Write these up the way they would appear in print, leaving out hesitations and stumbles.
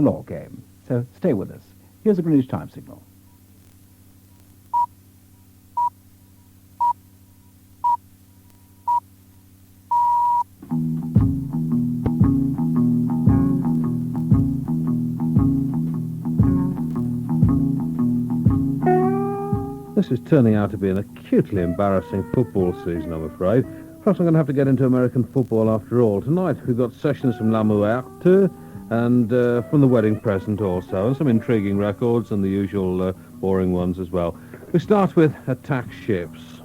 long game. So stay with us. Here's a Greenwich time signal. This is turning out to be an acutely embarrassing football season, I'm afraid. Perhaps I'm going to have to get into American football after all. Tonight we've got sessions from La Muerte and from The Wedding Present also, and some intriguing records and the usual boring ones as well. We start with Attack Ships.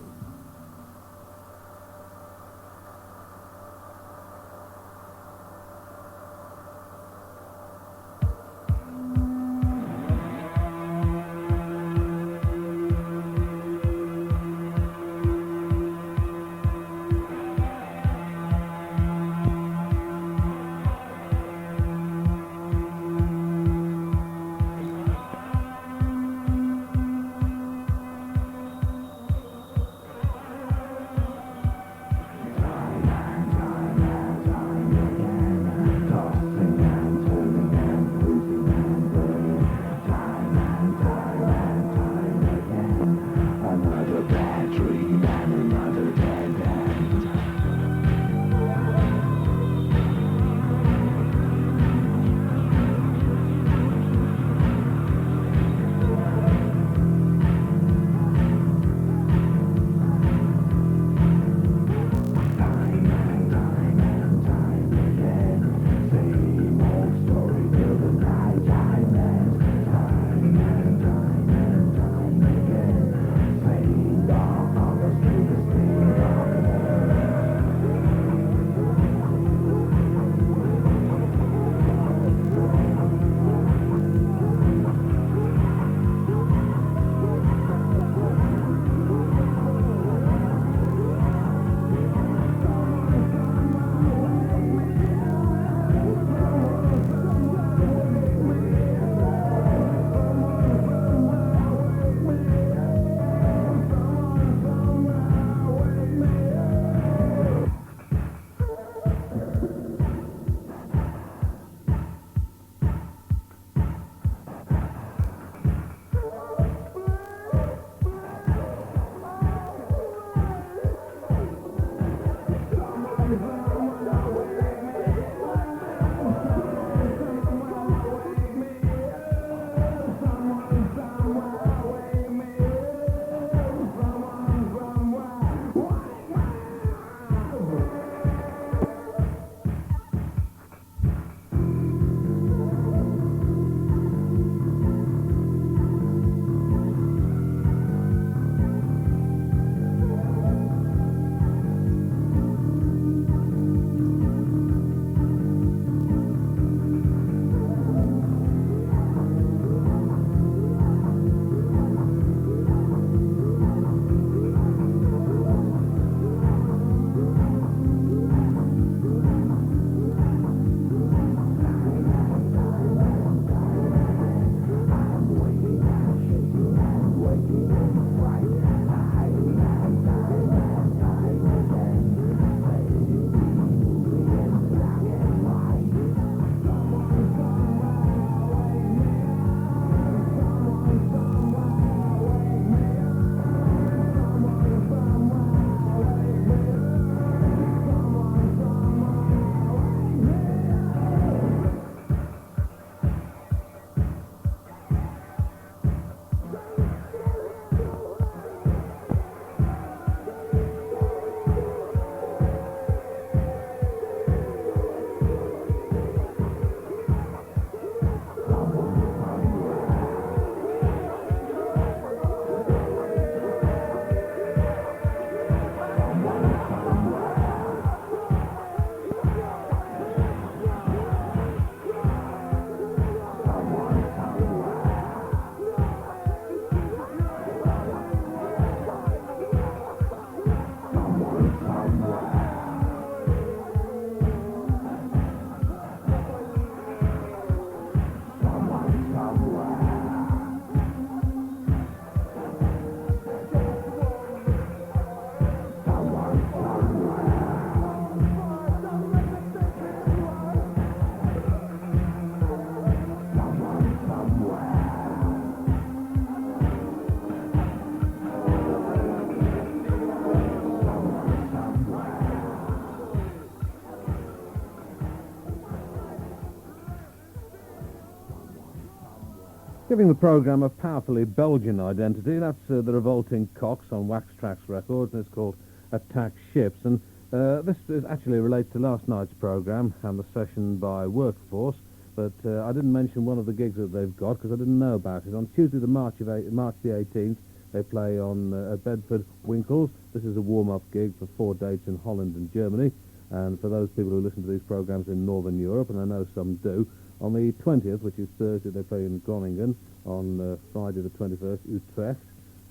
Giving the programme a powerfully Belgian identity, that's the Revolting Cocks on Wax Trax Records, and it's called Attack Ships. And this actually relates to last night's programme and the session by Workforce, but I didn't mention one of the gigs that they've got because I didn't know about it. On Tuesday, March the 18th, they play on at Bedford Winkles. This is a warm-up gig for 4 dates in Holland and Germany. And for those people who listen to these programmes in Northern Europe, and I know some do, on the 20th, which is Thursday, they play in Groningen. On Friday the 21st, Utrecht.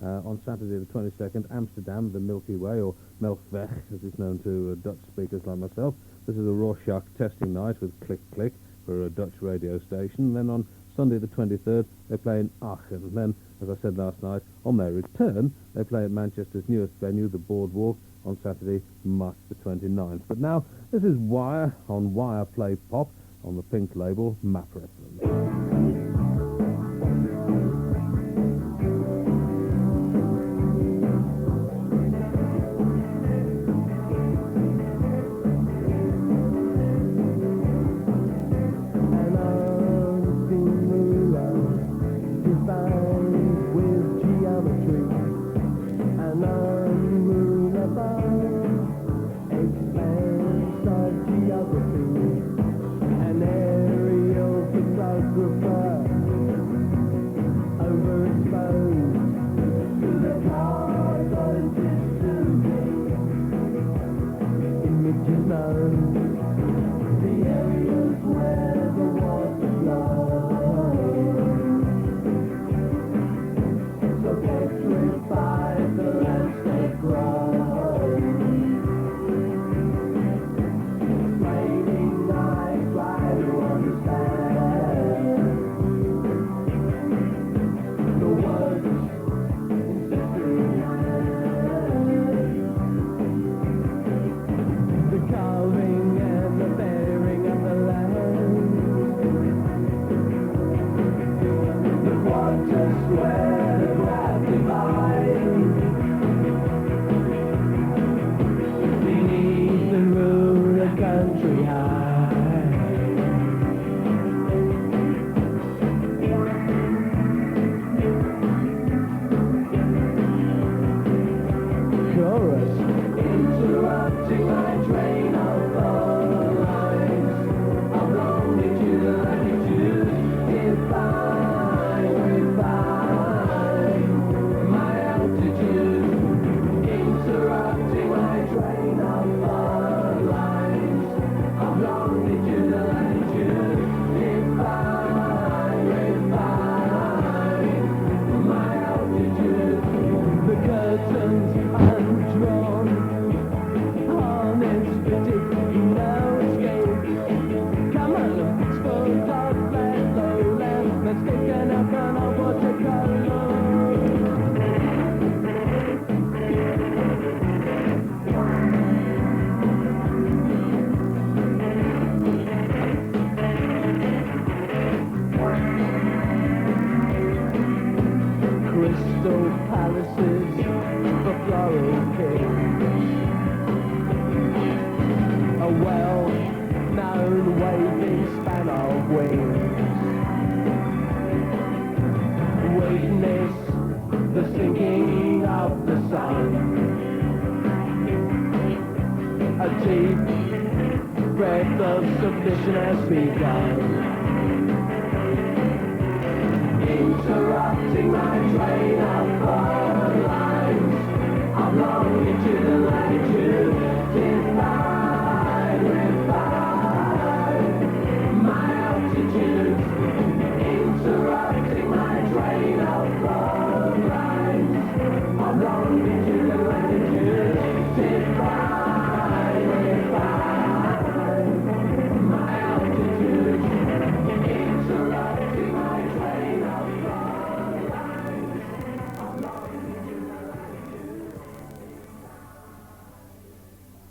On Saturday the 22nd, Amsterdam, the Milky Way, or Melkweg, as it's known to Dutch speakers like myself. This is a Rorschach testing night with Click Click for a Dutch radio station. Then on Sunday the 23rd, they play in Aachen. Then, as I said last night, on their return, they play at Manchester's newest venue, the Boardwalk, on Saturday, March the 29th. But now, this is Wire on Wire Play Pop on the Pink label, Map Reference.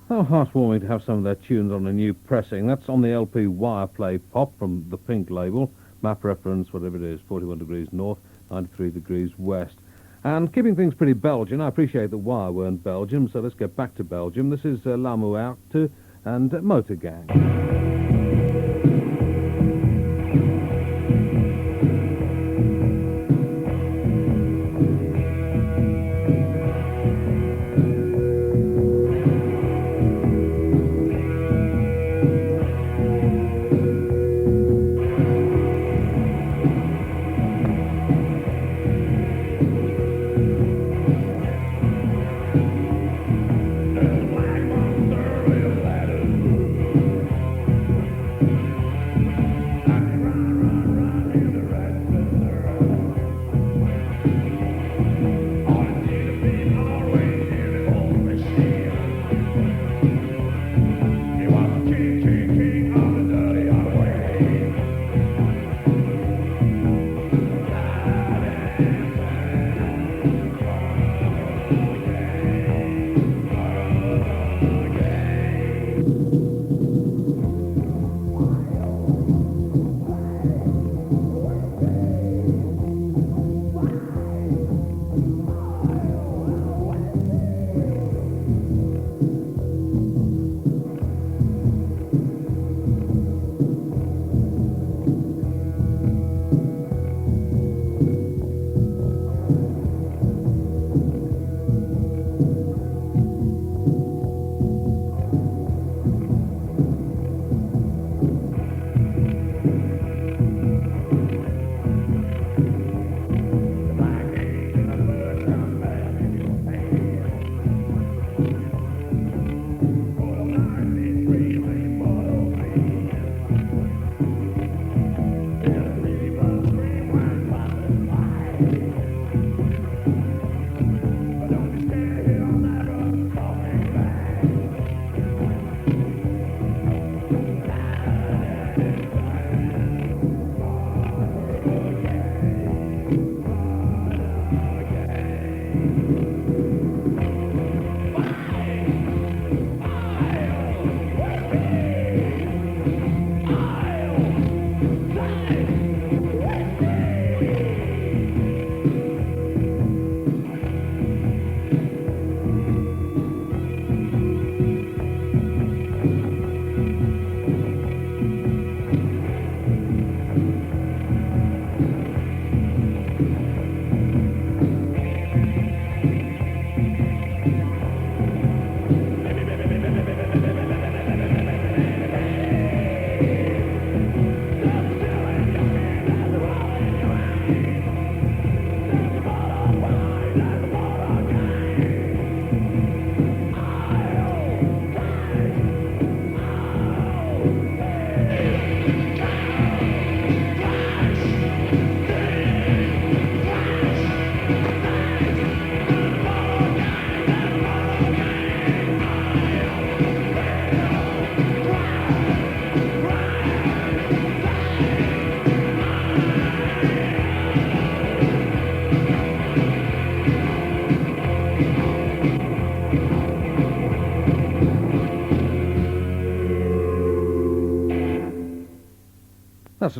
How heartwarming to have some of their tunes on a new pressing. That's on the LP Wire Play Pop from the Pink label. Map reference, whatever it is, 41 degrees north, 93 degrees west. And keeping things pretty Belgian, I appreciate that Wire weren't Belgium, so let's get back to Belgium. This is La Muerte and Motor Gang.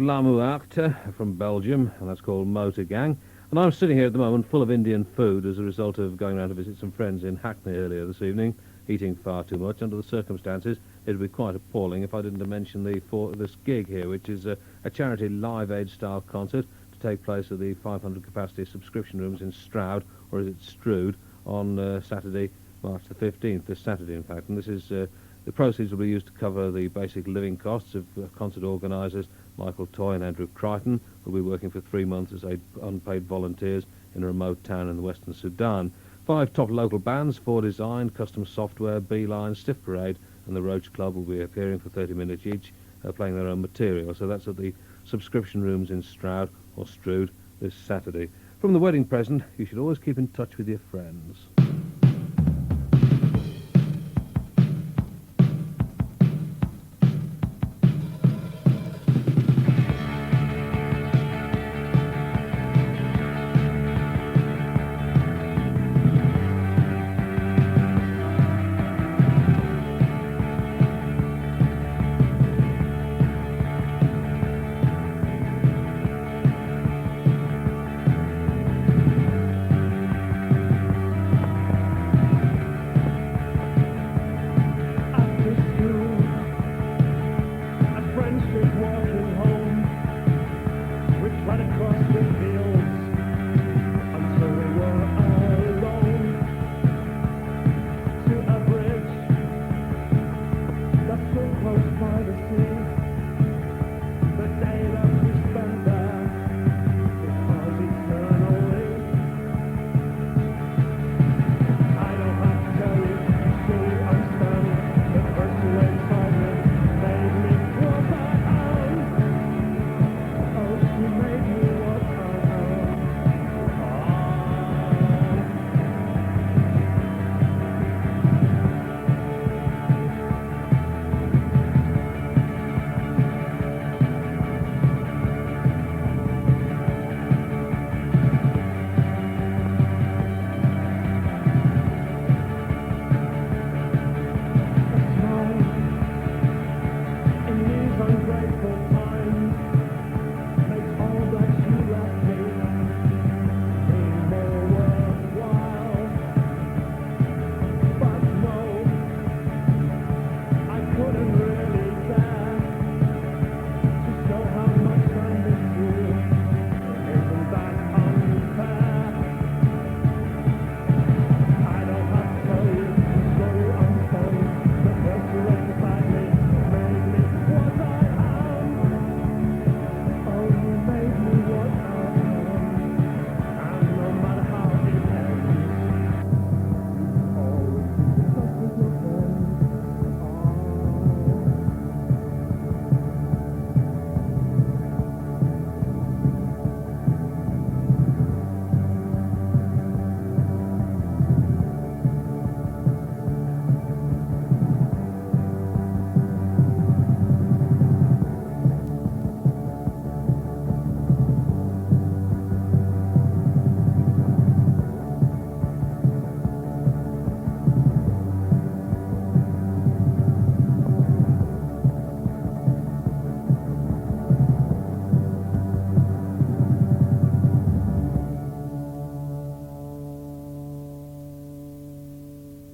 La Muerte from Belgium, and that's called Motor Gang. And I'm sitting here at the moment full of Indian food as a result of going around to visit some friends in Hackney earlier this evening, eating far too much. Under the circumstances, it would be quite appalling if I didn't mention this gig here, which is a charity Live Aid-style concert to take place at the 500-capacity subscription rooms in Stroud, or is it Strood, on Saturday, March the 15th, this Saturday, in fact. And this is... the proceeds will be used to cover the basic living costs of concert organisers Michael Toy and Andrew Crichton, who will be working for 3 months as unpaid volunteers in a remote town in the Western Sudan. 5 top local bands, 4 Design, Custom Software, Beeline, Stiff Parade and the Roach Club will be appearing for 30 minutes each, playing their own material. So that's at the subscription rooms in Stroud, or Strood, this Saturday. From the wedding present, you should always keep in touch with your friends.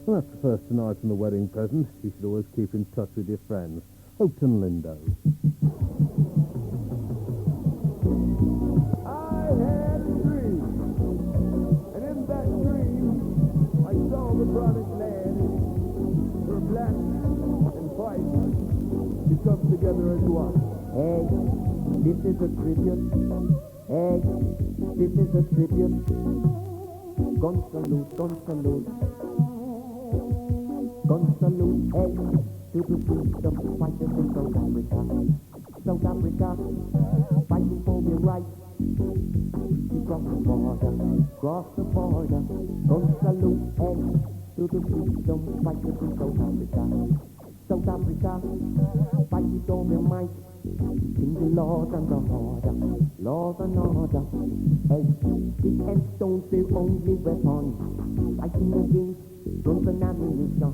Well, that's the first tonight from the wedding present. You should always keep in touch with your friends. Hopton Lindo. I had a dream, and in that dream, I saw the promised land, where black and white you come together as one. Hey, this is a tribute. Hey, this is a tribute. Gun salute, gun salute. Gun salute, hey, to the freedom fighters in South Africa. South Africa, fighting for their rights. Cross the border, cross the border. Gun salute, hey, to the freedom fighters in South Africa. South Africa, fight with all their might. Sing the laws and the order, laws and order. Hey, stick and stones their only weapon. Fighting against guns and ammunition.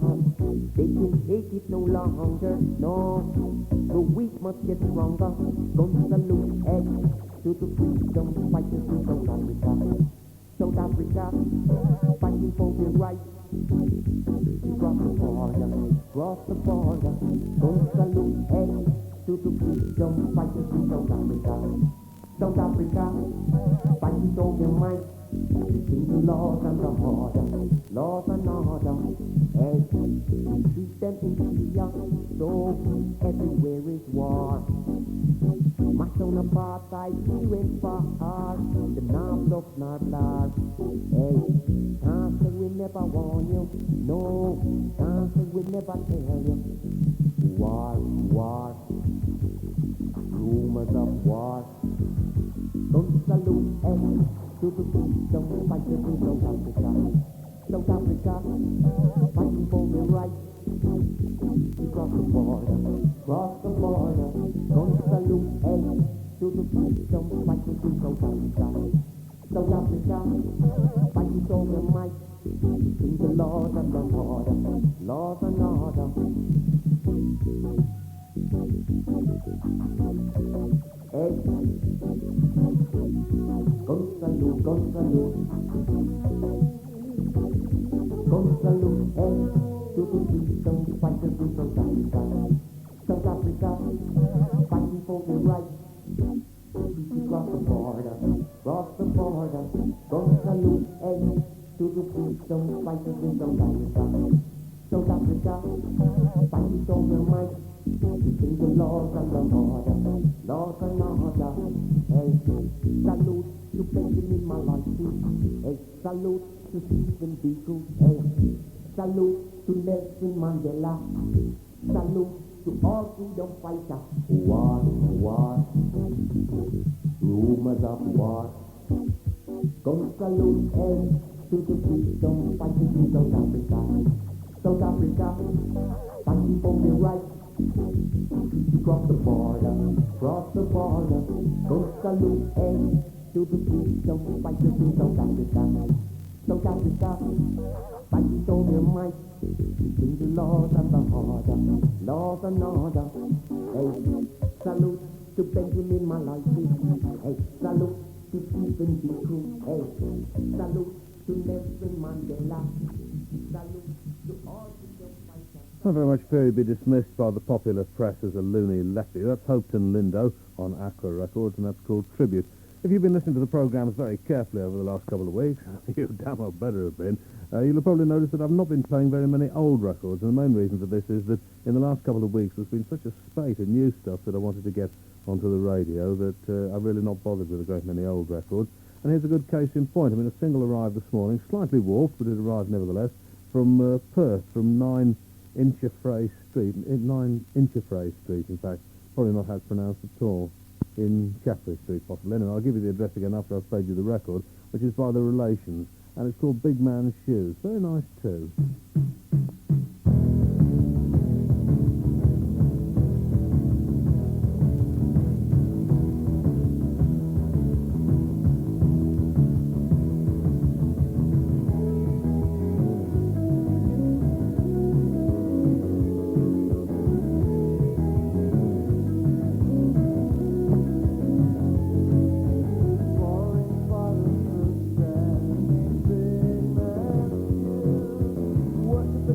They can take it no longer, no. The weak must get stronger. Guns salute, hey, to the freedom fighters in South Africa. South Africa, fighting for their rights. Cross the border, cross the border. Guns salute, hey, to the freedom fighters in South Africa. South Africa, fighting for their might. Sing the laws and the order, laws and order. Hey, we treat them inferior, so everywhere is war. Mash on apartheid, we went far. The knob of Narblar. Hey, can't say we never warn you. No, can't say we never tell you. War, war, rumors of war. Don't salute, hey, to the freedom fighters in South Africa. South Africa, fighting for their rights. Cross the border, cross the border. Don't salute, hey, to the freedom fighters in South Africa. South Africa, fighting for their might. Sing the laws and the order, laws and order. Hey, gun salute, gun salute. Gun salute, hey, to the freedom fighters in South Africa. South Africa, fighting for their rights. Cross the border, cross the border. Gun salute, hey, to the freedom fighters in South Africa. South Africa, fighting for their might. Sing the laws and the order, laws and order. Hey, salute to Benjamin Malaki. Hey, salute to Stephen Biko. Hey, salute to Nelson Mandela. Salute to all freedom fighters. War, war, rumors of war. Gun salute, hey, to the freedom fighters in South Africa. South Africa, fighting for their rights. Cross the border, cross the border. Go salute, hey, to the freedom fighters in South Africa. South Africa, fighting for their might. Sing the laws and the order, laws and order. Hey, salute to Benjamin Malaki. Hey, salute to Stephen Biko. Hey, salute to Nelson Mandela. Salute to all freedom fighters. Not very much fear he'd be dismissed by the popular press as a loony lefty. That's Hopetoun Lindo on Aqua Records, and that's called Tribute. If you've been listening to the programmes very carefully over the last couple of weeks, you damn well better have been, you'll have probably noticed that I've not been playing very many old records, and the main reason for this is that in the last couple of weeks there's been such a spate of new stuff that I wanted to get onto the radio that I've really not bothered with a great many old records. And here's a good case in point. I mean, a single arrived this morning, slightly warped, but it arrived nevertheless, from Perth, from 9 Inchifray Street, in fact, probably not how it's pronounced at all, in Chaffrey Street, possibly. Anyway, I'll give you the address again after I've played you the record, which is by the Relations, and it's called Big Man's Shoes. Very nice, too. What if the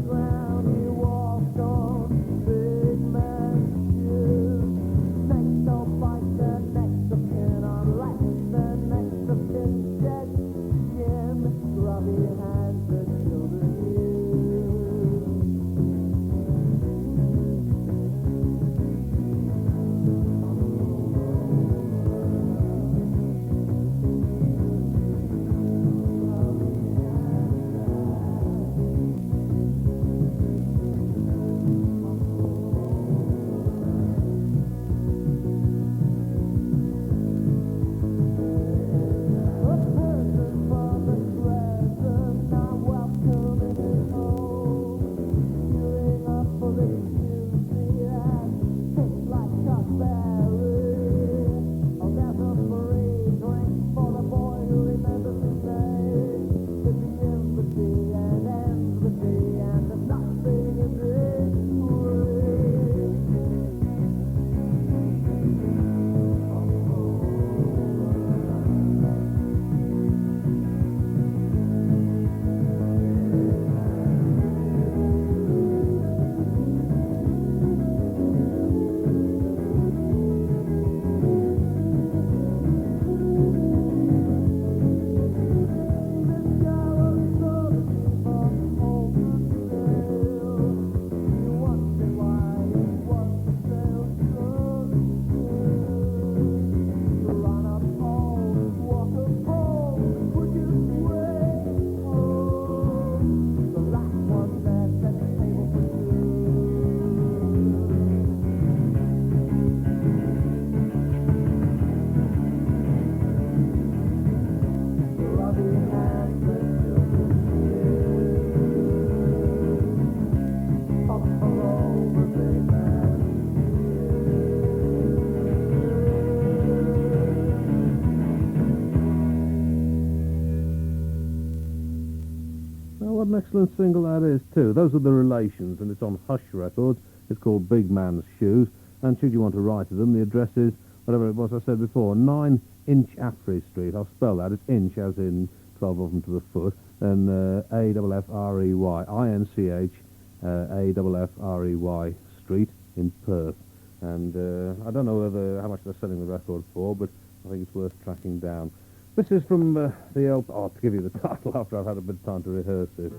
What an excellent single that is, too. Those are the Relations, and it's on Hush Records. It's called Big Man's Shoes. And should you want to write to them, the address is, whatever it was I said before, 9 Inch Affrey Street. I'll spell that. It's inch as in 12 of them to the foot. And A-F-F-R-E-Y, I-N-C-H, A-F-F-R-E-Y Street in Perth. And I don't know how much they're selling the record for, but I think it's worth tracking down. This is from the LP. Oh, to give you the title after I've had a bit of time to rehearse it.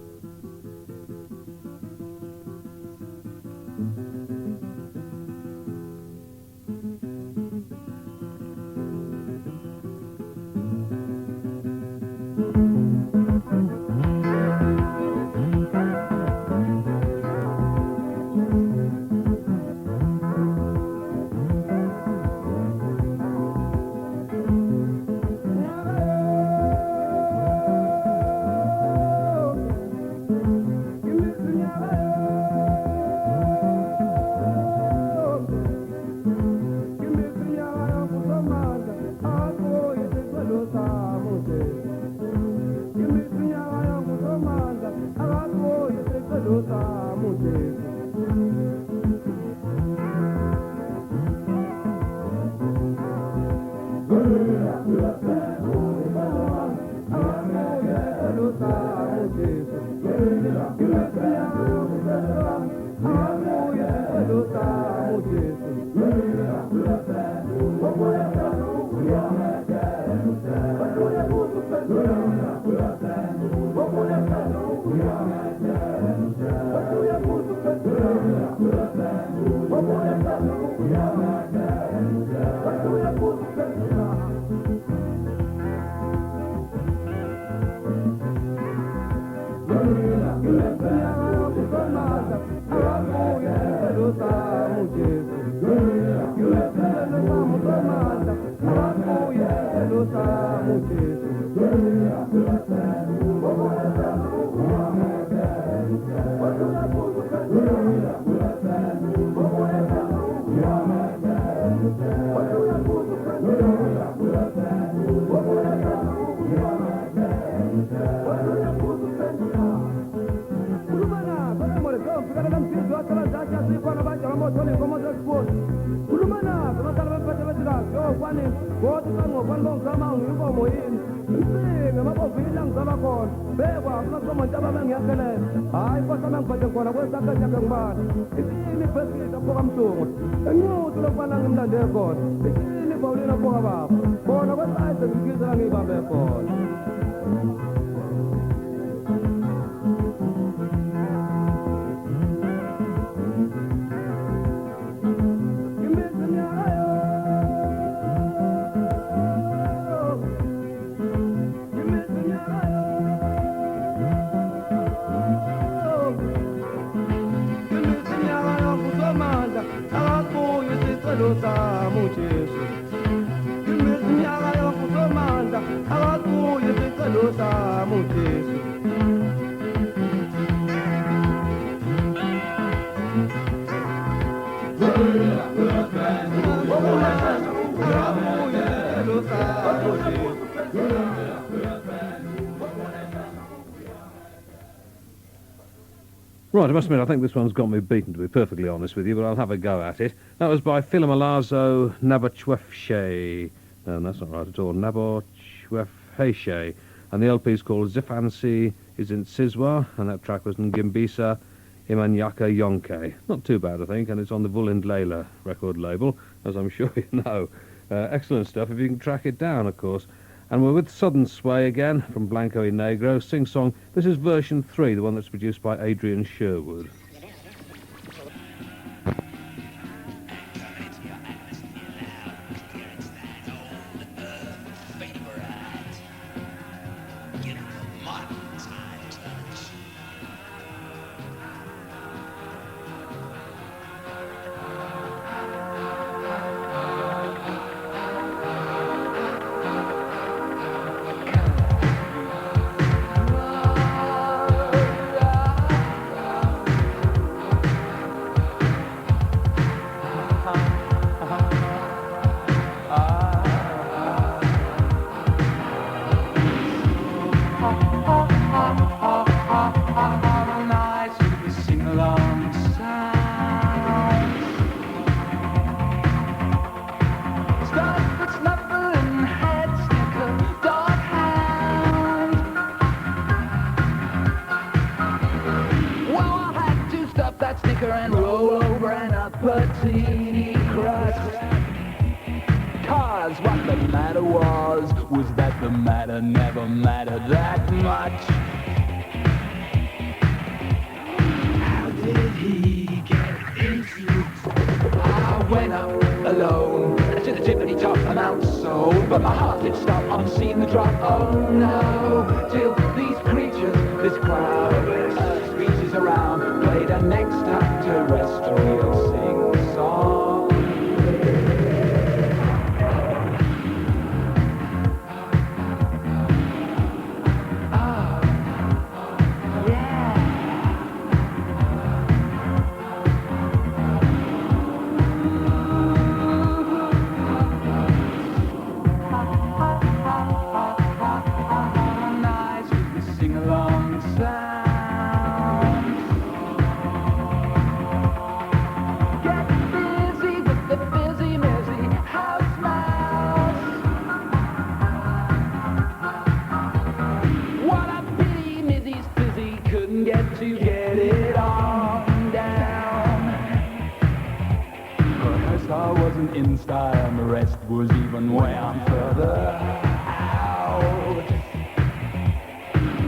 Right, I must admit, I think this one's got me beaten, to be perfectly honest with you, but I'll have a go at it. That was by Philomalazzo Nabachwefshe. No, that's not right at all. Nabachwefheshe. And the LP's called Zifansi is in Sizwa, and that track was Ngimbisa Imanyaka Yonke. Not too bad, I think, and it's on the Vulindlela record label, as I'm sure you know. Excellent stuff, if you can track it down, of course. And we're with Southern Sway again, from Blanco y Negro, sing-song. This is version 3, the one that's produced by Adrian Sherwood. petite crust. 'Cause what the matter was that the matter never mattered that much. How did he get into it? I went up alone to the tippity top amount sold, but my heart did stop on seeing the drop. Oh no, till these creatures, this crowd, earth species around, played an extraterrestrial sing-song. To get it on down. Her star wasn't in style, and the rest was even way on further out.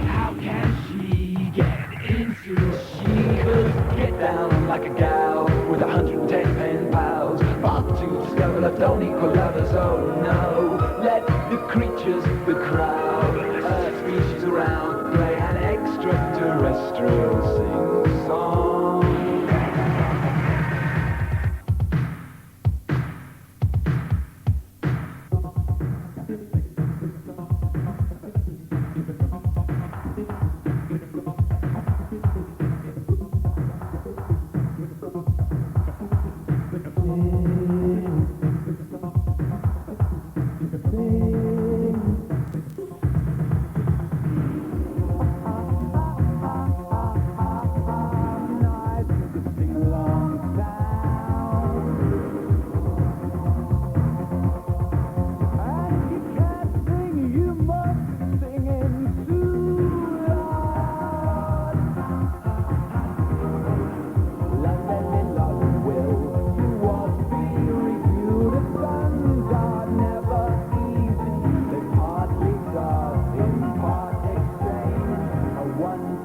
How can she get into it? She could get down like a gal with 110 pen pals, but to discover that don't equal lovers. Oh no, let the creatures, the crowd, earth species around, play an extraterrestrial sing-song.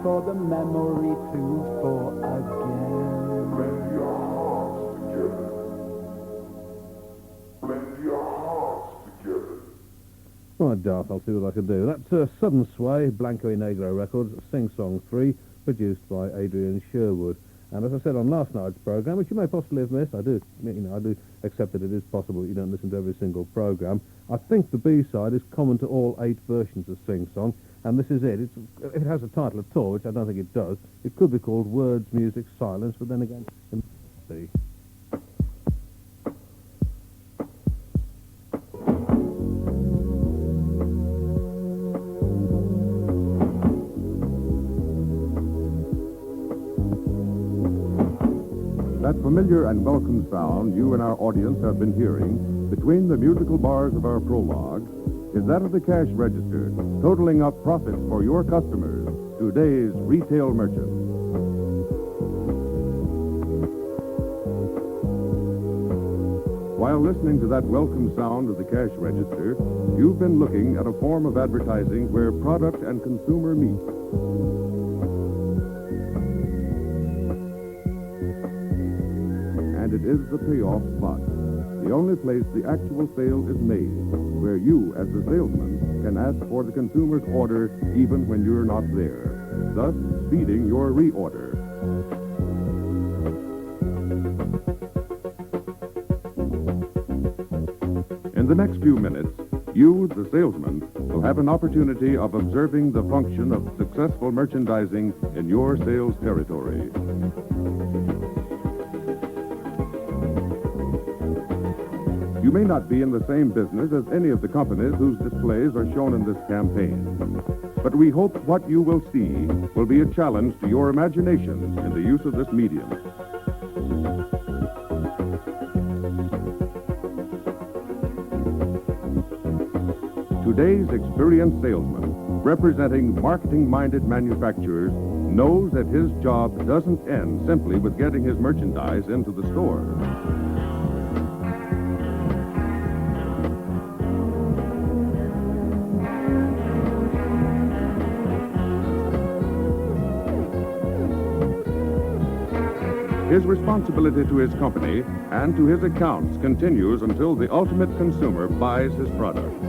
For the memory to fall again. Blend your hearts together. Blend your hearts together. Right, Darth, I'll see what I can do. That's Sudden Sway, Blanco y Negro Records, Sing Song 3, produced by Adrian Sherwood. And as I said on last night's programme, which you may possibly have missed, I do accept that it is possible that you don't listen to every single programme. I think the B-side is common to all 8 versions of Sing Song, and this is it. If it has a title at all, which I don't think it does, it could be called Words, Music, Silence, but then again, see. That familiar and welcome sound you and our audience have been hearing between the musical bars of our prologue is that of the cash register, totaling up profits for your customers, today's retail merchants. While listening to that welcome sound of the cash register, you've been looking at a form of advertising where product and consumer meet. And it is the payoff spot, the only place the actual sale is made, where you, as the salesman, can ask for the consumer's order even when you're not there, thus speeding your reorder. In the next few minutes, you, the salesman, will have an opportunity of observing the function of successful merchandising in your sales territory. You may not be in the same business as any of the companies whose displays are shown in this campaign, but we hope what you will see will be a challenge to your imagination in the use of this medium. Today's experienced salesman, representing marketing-minded manufacturers, knows that his job doesn't end simply with getting his merchandise into the store. His responsibility to his company and to his accounts continues until the ultimate consumer buys his product.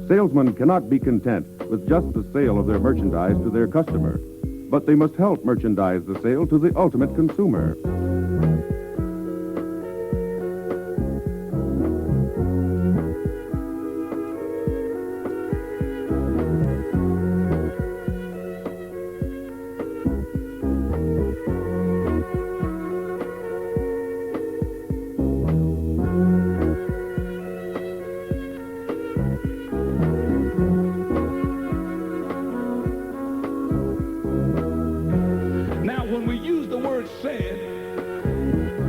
Salesmen cannot be content with just the sale of their merchandise to their customer, but they must help merchandise the sale to the ultimate consumer. Now, when we use the word said,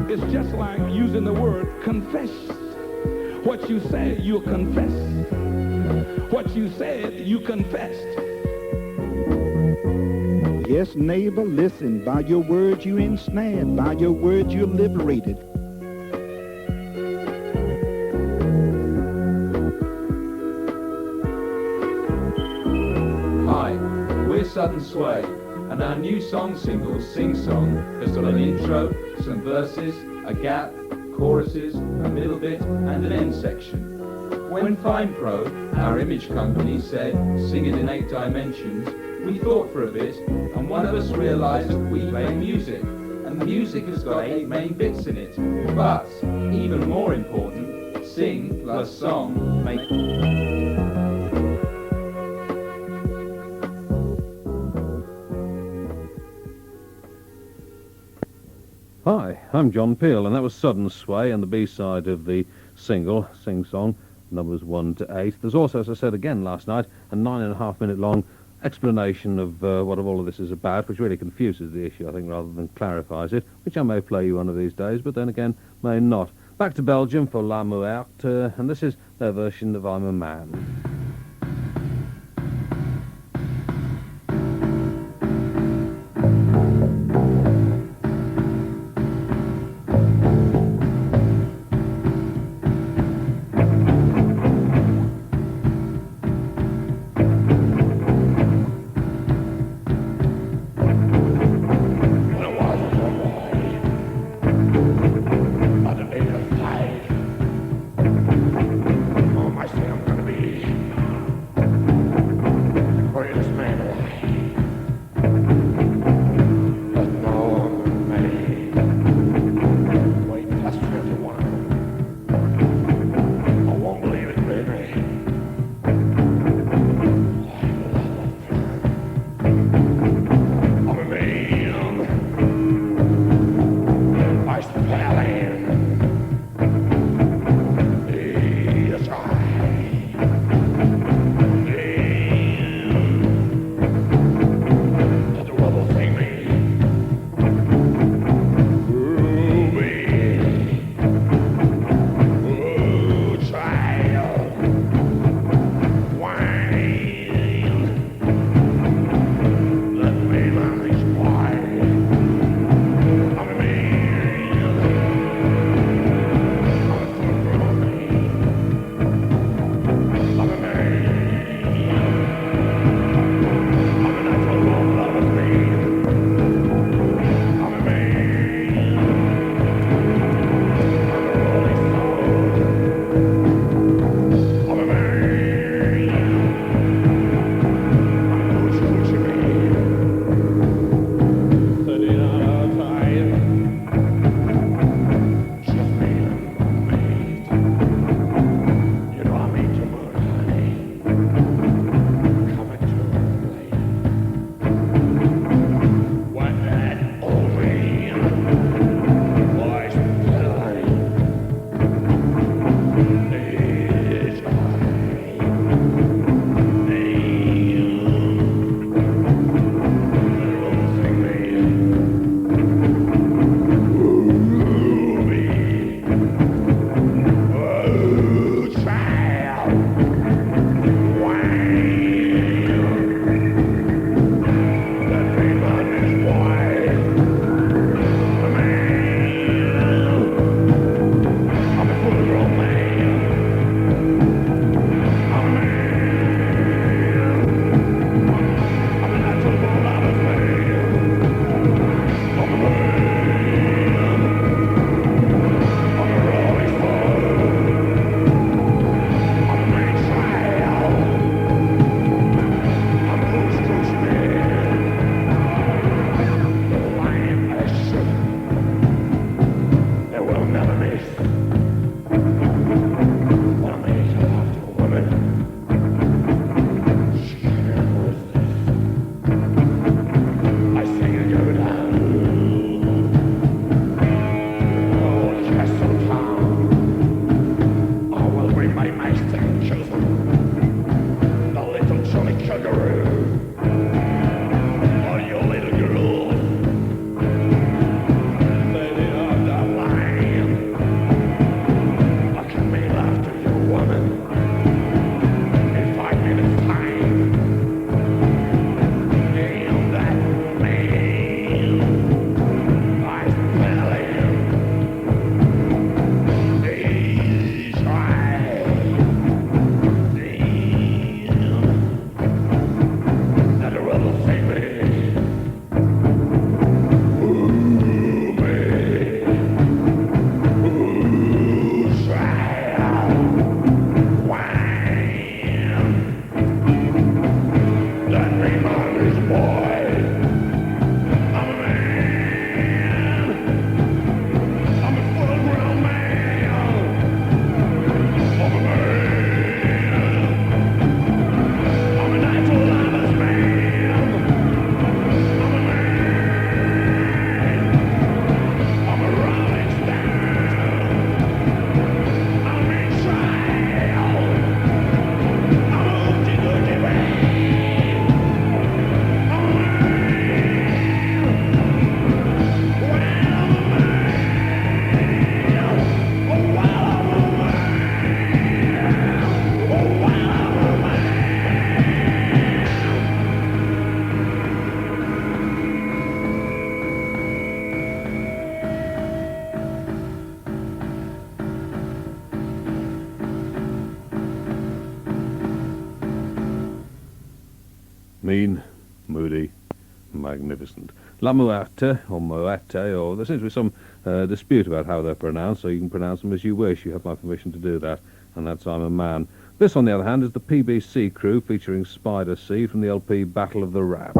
it's just like using the word confess. What you said, you confess. What you said, you confessed. Yes, neighbor, listen. By your words you ensnared. By your words you're liberated. Hi, we're Southern Sway, and our new song single, Sing Song, has got an intro, some verses, a gap, choruses, a middle bit, and an end section. When Fine Pro, our image company, said, sing it in 8 dimensions, we thought for a bit, and one of us realized that we play music, and music has got 8 main bits in it. But, even more important, sing plus song make... Hi, I'm John Peel, and that was Sudden Sway and the B-side of the single, Sing Song, numbers 1 to 8. There's also, as I said again last night, a 9.5-minute long explanation of what all of this is about, which really confuses the issue, I think, rather than clarifies it, which I may play you one of these days, but then again, may not. Back to Belgium for La Muerte, and this is their version of I'm a Man. Oh, I say I'm gonna be Mean, moody, magnificent. La Muerte, or Moette, or there seems to be some dispute about how they're pronounced, so you can pronounce them as you wish. You have my permission to do that, and that's I'm a Man. This, on the other hand, is the PBC crew featuring Spider C from the LP Battle of the Raps.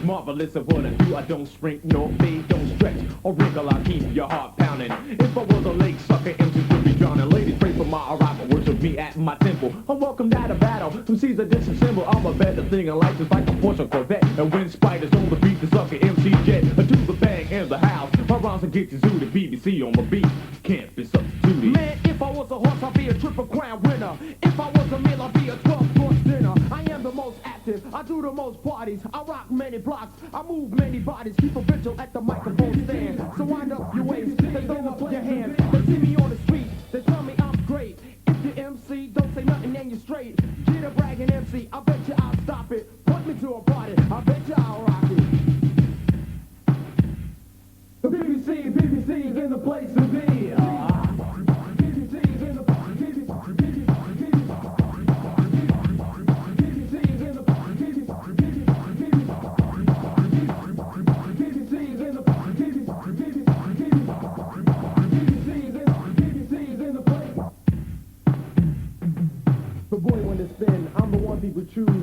Marvelous of what I do, I don't shrink nor fade, don't stretch or wrinkle, I keep your heart pounding. If I was a lake sucker, MCs would be drowning. Ladies pray for my arrival, worship me at my temple. I'm welcomed out of battle, from seas a distant symbol. I'm a better thing in life, just like a Porsche Corvette. And when Spider's on the beat, the sucker MC jet. I do the bang and the house, my rhymes will get you zooted. BBC on my beat, can't be substituted. Man, if I was a horse, I'd be a triple crown winner. If I was a meal, I'd be a 12-course dinner. I am the most active, I do the most parties. I rock many blocks, I move many bodies. Keep a vigil at the microphone stand. So wind up your waist, they throw up your hands. They see me on the street, they tell me I'm great. If you're MC, don't say nothing and you're straight. Get a bragging MC, I bet you I'll stop it. Put me to a party, I bet you I'll rock it. The BBC's in the place to be. I'm the one people choose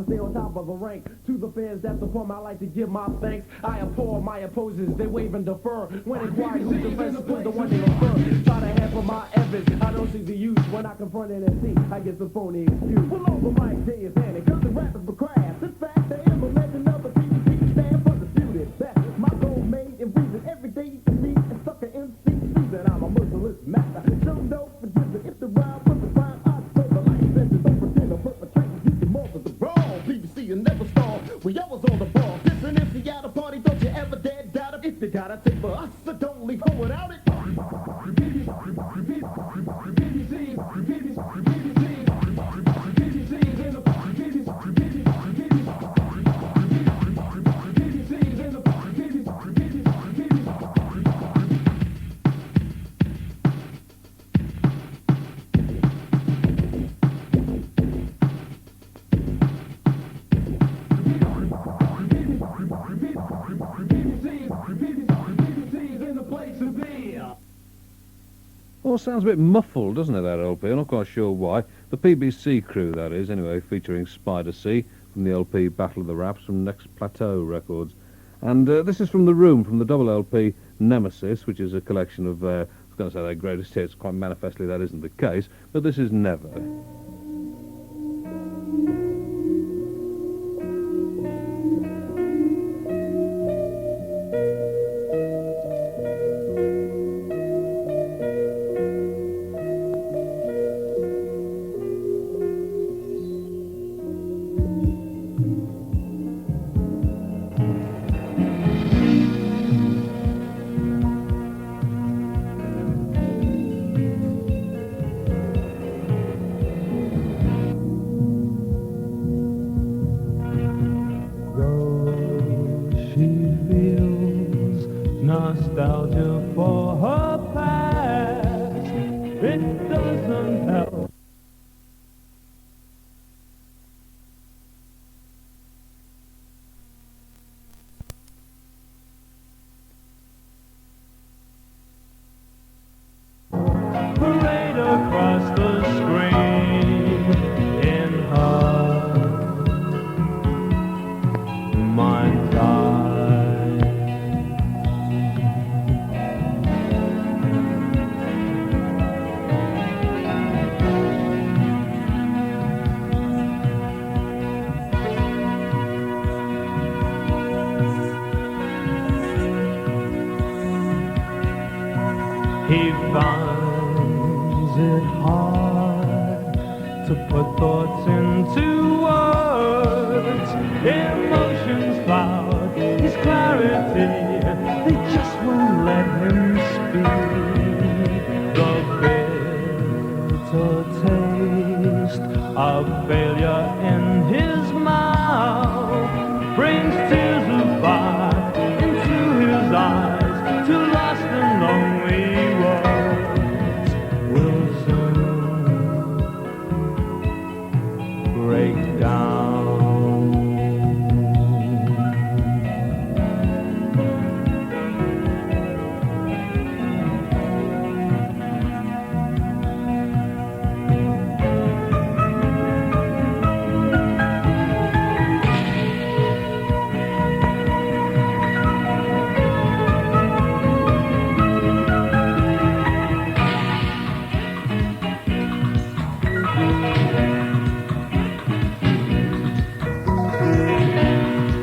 to stay on top of the rank. To the fans that perform, I like to give my thanks. I abhor my opposers, they wave and defer. When inquired who's the best, who's the one they refer. Try to hamper my evidence, I don't see the use. When I confront an MC, I get the phony excuse. Below the mic, Jay is handing, cause the rappers were craft. In fact, they implementing of the PBC stand for the student. That's my goal made and reason. Every day you can meet and sucker MC season. I'm a merciless master. Show no forgiveness if the rhyme was a crime. I throw the life sentence. Don't pretend to perpetrate. You can more for the brawl. BBC will never stall. We always on the ball. This an MC at a party. Don't you ever dare doubt it. If you got a tape for us, so don't leave home without it. Well, sounds a bit muffled, doesn't it, that LP? I'm not quite sure why. The PBC crew, that is, anyway, featuring Spider C from the LP Battle of the Raps from Next Plateau Records. And this is from The Room, from the double LP Nemesis, which is a collection of, I was going to say their greatest hits. Quite manifestly that isn't the case, but this is Never. Nostalgia for her past, it doesn't help. Parade across the screen in her mind's eye. He finds it hard to put thoughts into words. Emotions cloud his clarity, they just won't let him speak. The bitter taste of failure in his mouth brings tears of fire into his eyes. To lost and lonely will soon break down.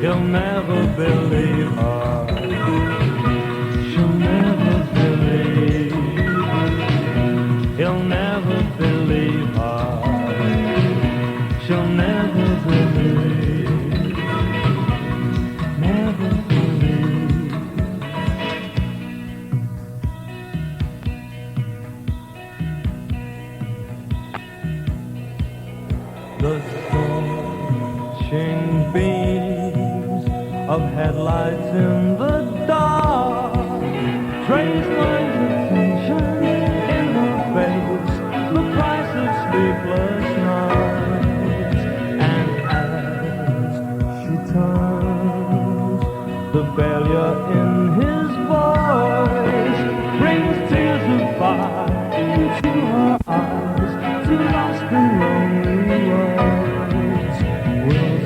He'll never believe her. She'll never believe. He'll never believe her. She'll never believe. Never believe. The scorching beams of headlights in the dark trace lines of tension in her face, the price of sleepless nights. And as she turns, the failure in his voice brings tears of fire into her eyes. To lost and lonely words will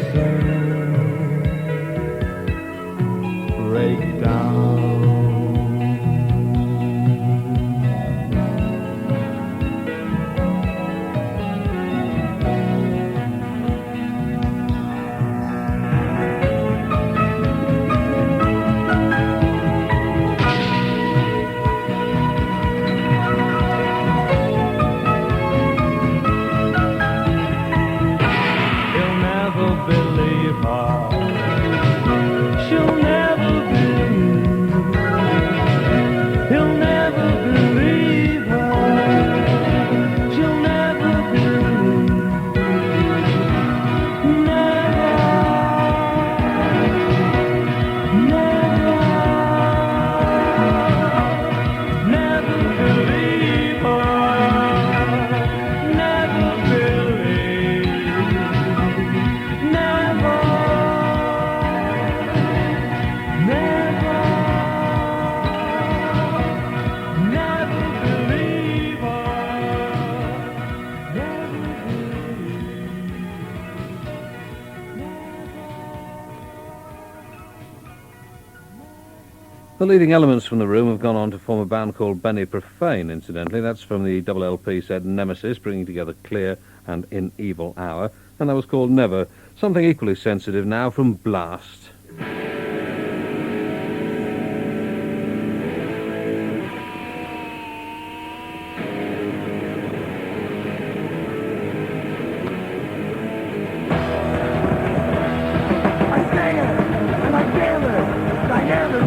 The leading elements from the room have gone on to form a band called Benny Profane, incidentally. That's from the double LP set Nemesis, bringing together Clear and In Evil Hour. And that was called Never. Something equally sensitive now from Blast.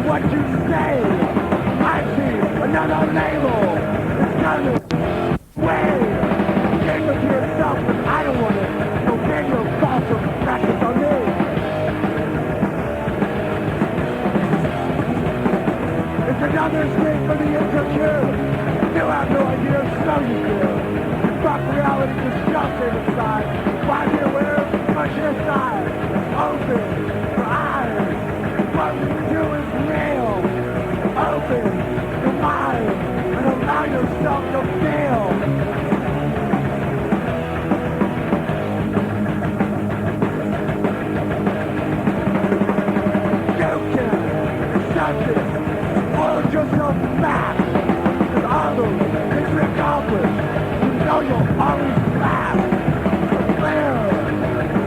What you say, I see another label. It's coming. Way. Get with yourself, but I don't want it. So get your false practice on me. It's another escape for the insecure. You have no idea, so you do. You fuck reality disgusting inside. Why be aware? Push it aside. Open your eyes. What we do is real. Open your mind and allow yourself to feel. You can accept it. Hold yourself back. Because others can be accomplished. You know you'll always laugh. Clear.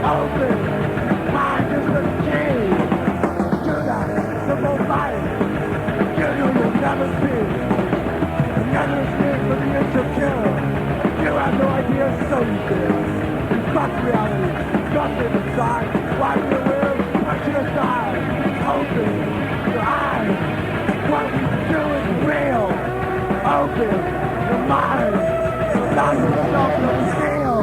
Open. Mind is the key. Simple life, you know you'll never see. Another escape for the insecure. You have no idea, so you do. You fuck reality, nothing inside. Why be aware, push it aside. Open your eyes. What we do is real. Open your mind. Allow yourself to feel.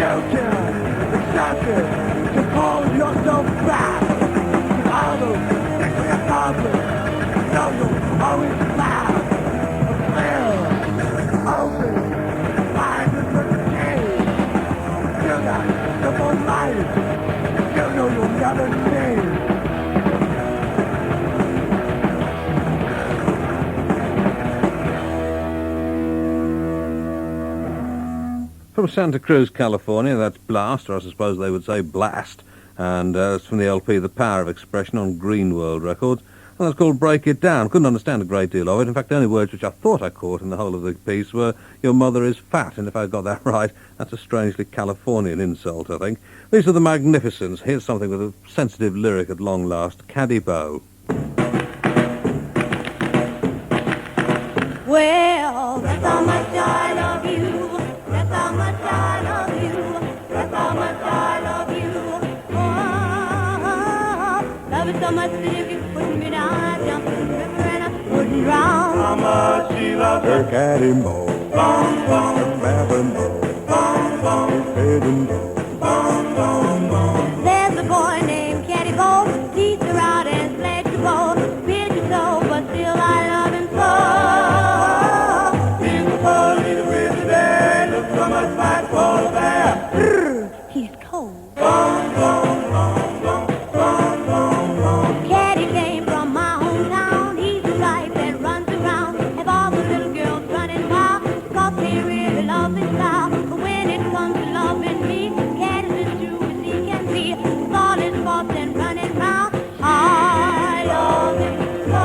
You can accept it, to pull yourself back. Others think we accomplished. No, you'll always laugh. Clear, open, mind is the key. Do that simple life. You know you'll never see. From Santa Cruz, California, that's Blast, or I suppose they would say Blast, and it's from the LP The Power of Expression on Green World Records, and that's called Break It Down. Couldn't understand a great deal of it. In fact, the only words which I thought I caught in the whole of the piece were, your mother is fat, and if I got that right, that's a strangely Californian insult, I think. These are the Magnificents. Here's something with a sensitive lyric at long last, Caddy Bow. Well, that's how much I love you. That's how much I love you. That's how much I love you. Oh, love it so much that if you put me down, I'd jump in the river and I wouldn't drown. How much she loves her caddy bow. Bum, bum, her babbin' bow. Bum, bum, her fading bow. Bum, bum, bum. There's a boy named Caddy Bow. Teeth are out and sledge the bow. Bid you so, but still I love him so. So much fight for the bear. He's cold. Bum, bum, bum, bum, bum, bum, bum. Caddy came from my hometown. He's the type that runs around. Have all the little girls running wild, cause he really loves his style. But when it comes to loving me, Caddy's as true as he can be. With all his faults and running round, I love him so.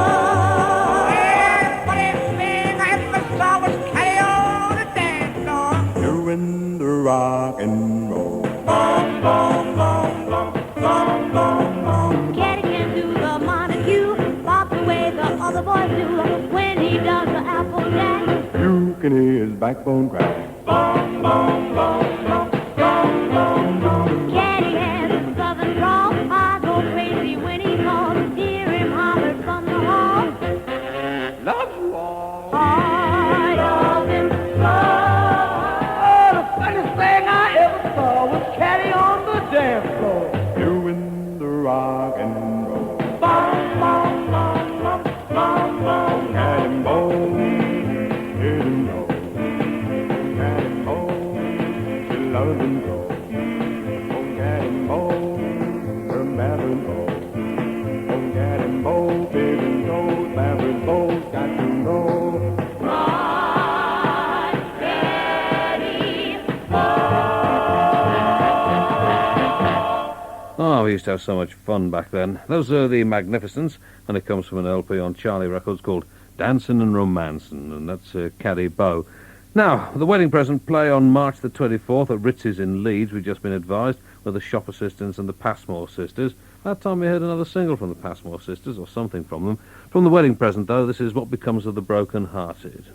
Doing the rock and roll. Bum, bum, bum, bum, bum, bum, bum. Caddy can do the Montague, pop the way the other boys do. When he does the Applejack, You can hear his backbone crack. Bum, bum, bum, bum, bum, bum, bum. Caddy has a southern drawl. I go crazy when he calls. Hear him holler from the hall. Love you all. I love him so. Thing I ever saw was Caddy on the dance floor. Doing the rock and roll. Bum, bum, bum, bum, bum, bum. Caddy bow, didn't know. Caddy bow, she loves him so. Oh, Caddy bow, her babbin' bow. Oh, Caddy bow, baby, no, babbin' bow's got to know. Right, Caddy, oh. we used to have so much fun back then. Those are the Magnificents, and it comes from an LP on Charlie Records called Dancin' and Romancin', and that's Caddy Bow. Now, the wedding present play on March the 24th at Ritz's in Leeds, we've just been advised, with the Shop Assistants and the Passmore Sisters. That time we heard another single from the Passmore Sisters, or something from them. From the wedding present, though, this is What Becomes of the Broken Hearted.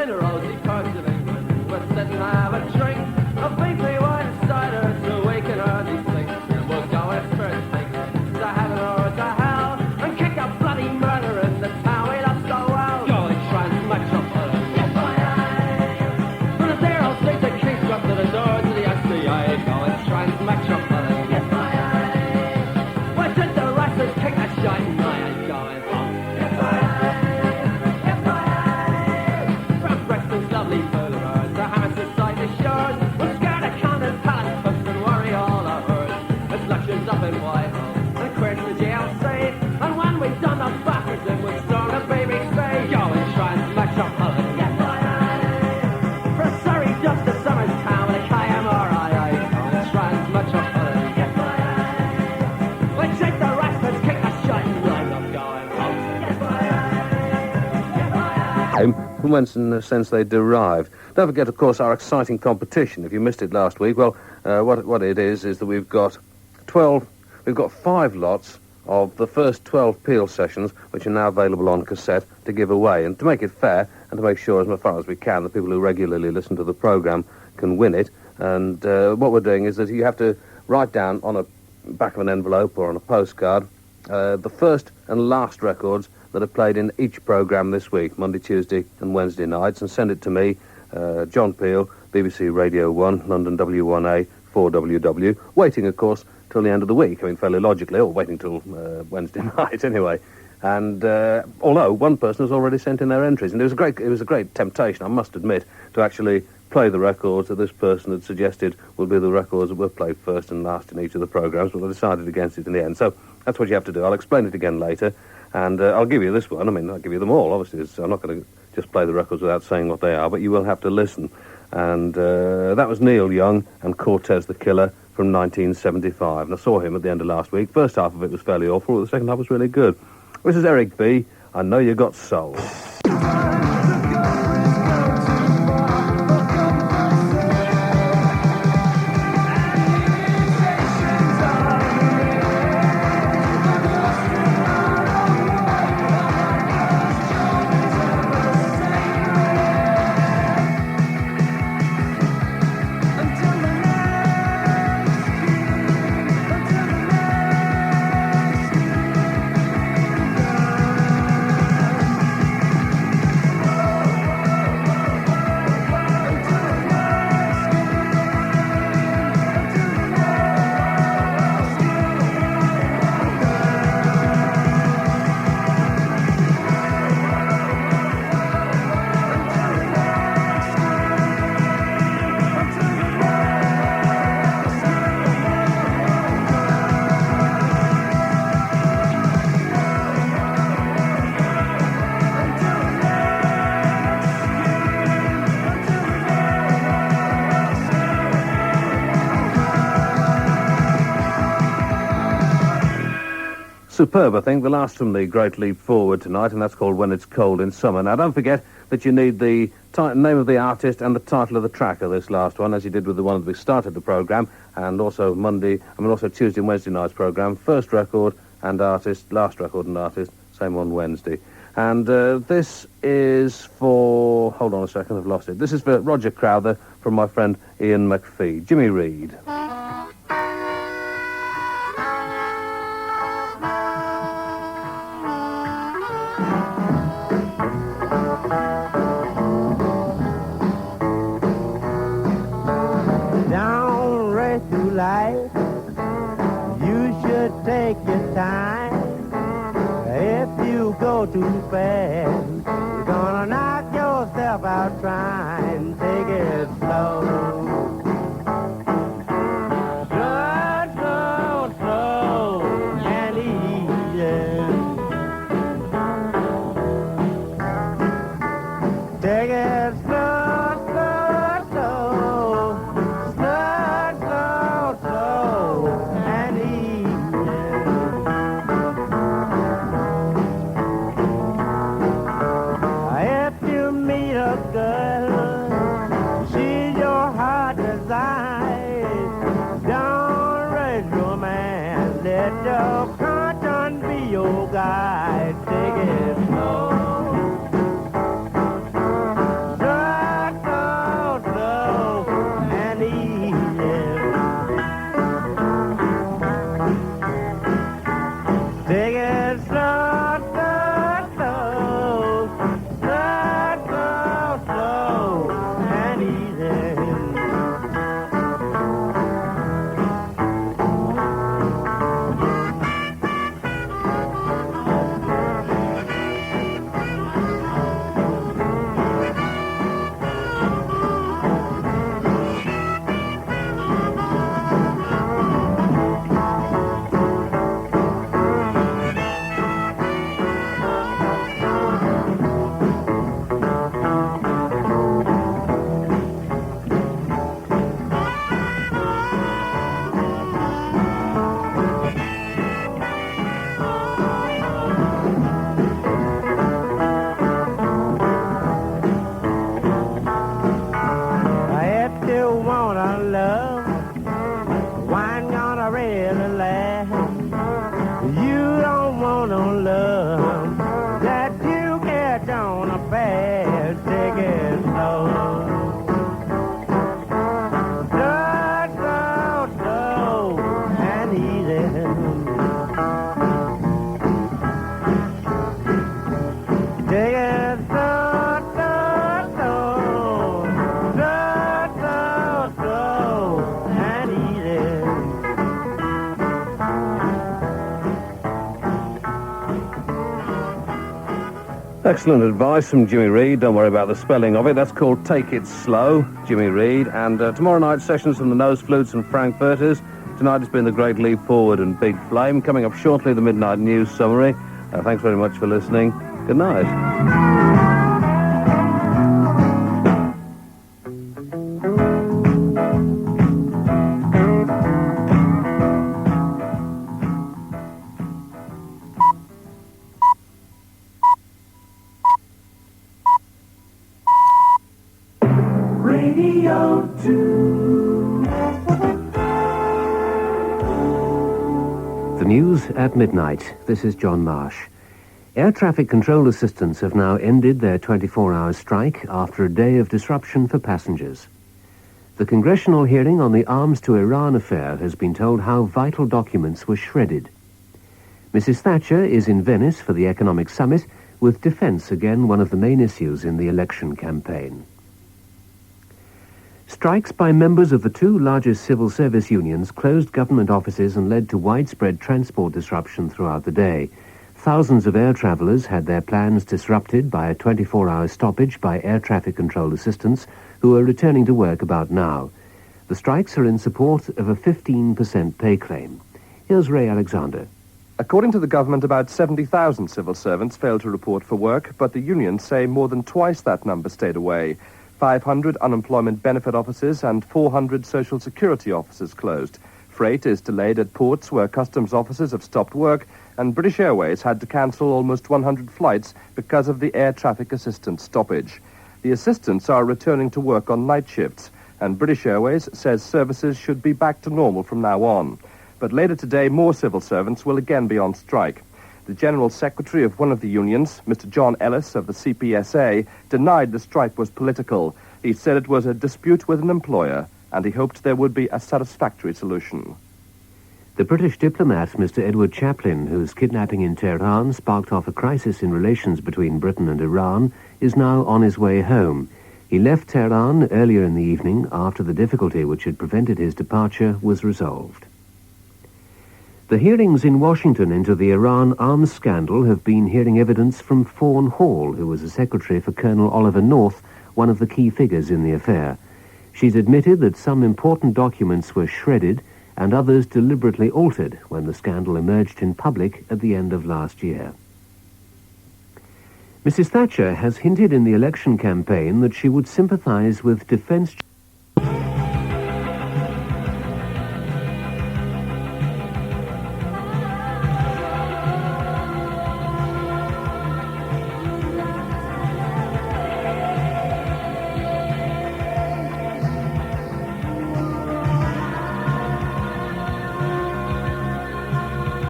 in the rosy parts of England. We're sitting and have a drink of beefy wine and cider to waken early sleep. And we'll go in first thing to heaven or to hell and kick a bloody murder in the town we love so well. Go and try and smash up for us. From the zero street to King's up to the doors of the SCA. Go and try and smash up for us. Why did the wrestlers kick that shot in my eye? Going home. From Brixton's lovely boulevards to Hammersmith side the shores, we'll scare the Camden Palace folks and worry all our herds. There's lectures up in Whitehall and queers the GLC. And when we've done the backwards then we'll storm the BBC. Go and try and smash up Holland. For Surrey, just a summer's town with a KMRIA. Go and try and smash up Holland. Let's take the wrestlers, kick the shot and line up going home. From whence and since they derived. Don't forget, of course, our exciting competition. If you missed it last week, well, what it is that we've got 5 lots of the first 12 Peel sessions, which are now available on cassette, to give away. And to make it fair, and to make sure as far as we can, the people who regularly listen to the programme can win it. And what we're doing is that you have to write down on a back of an envelope or on a postcard the first and last records that are played in each programme this week, Monday, Tuesday and Wednesday nights, and send it to me, John Peel, BBC Radio 1, London W1A, 4WW, waiting, of course, till the end of the week. I mean, fairly logically, or waiting till Wednesday night anyway. And although one person has already sent in their entries, and it was a great temptation, I must admit, to actually play the records that this person had suggested would be the records that were played first and last in each of the programmes, but I decided against it in the end. So that's what you have to do. I'll explain it again later, and I'll give you this one. I mean, I'll give you them all, obviously. I'm not going to just play the records without saying what they are, but you will have to listen. And that was Neil Young and Cortez the Killer from 1975. And I saw him at the end of last week. First half of it was fairly awful, but the second half was really good. This is Eric B. I Know You Got Soul. Superb, I think. The last from the Great Leap Forward tonight, and that's called When It's Cold in Summer. Now, don't forget that you need the name of the artist and the title of the track of this last one, as you did with the one that we started the programme, and also also Tuesday and Wednesday night's programme. First record and artist, last record and artist, same on Wednesday. And this is for... Hold on a second, I've lost it. This is for Roger Crowther from my friend Ian McPhee. Jimmy Reed. Down race through life, you should take your time. If you go too fast, you're gonna knock yourself out trying. Take it slow. Slow, slow, slow, and easy. Take it slow, slow, slow. Slow, slow, slow, and easy. If you meet a girl Take it slow, slow, slow, and easy. Excellent advice from Jimmy Reed. Don't worry about the spelling of it. That's called Take It Slow, Jimmy Reed. And tomorrow night, sessions from the Nose Flutes and Frankfurters. Tonight has been the Great Leap Forward and Big Flame. Coming up shortly, the Midnight News Summary. Thanks very much for listening. Good night. Radio 2. The news at midnight. This is John Marsh. Air traffic control assistants have now ended their 24-hour strike after a day of disruption for passengers. The congressional hearing on the Arms to Iran affair has been told how vital documents were shredded. Mrs. Thatcher is in Venice for the economic summit, with defence again one of the main issues in the election campaign. Strikes by members of the two largest civil service unions closed government offices and led to widespread transport disruption throughout the day. Thousands of air travellers had their plans disrupted by a 24-hour stoppage by air traffic control assistants who are returning to work about now. The strikes are in support of a 15% pay claim. Here's Ray Alexander. According to the government, about 70,000 civil servants failed to report for work, but the unions say more than twice that number stayed away. 500 unemployment benefit offices and 400 social security offices closed. Freight is delayed at ports where customs offices have stopped work, and British Airways had to cancel almost 100 flights because of the air traffic assistant stoppage. The assistants are returning to work on night shifts, and British Airways says services should be back to normal from now on. But later today, more civil servants will again be on strike. The General Secretary of one of the unions, Mr. John Ellis of the CPSA, denied the strike was political. He said it was a dispute with an employer, and he hoped there would be a satisfactory solution. The British diplomat, Mr. Edward Chaplin, whose kidnapping in Tehran sparked off a crisis in relations between Britain and Iran, is now on his way home. He left Tehran earlier in the evening after the difficulty which had prevented his departure was resolved. The hearings in Washington into the Iran arms scandal have been hearing evidence from Fawn Hall, who was a secretary for Colonel Oliver North, one of the key figures in the affair. She's admitted that some important documents were shredded and others deliberately altered when the scandal emerged in public at the end of last year. Mrs. Thatcher has hinted in the election campaign that she would sympathise with defence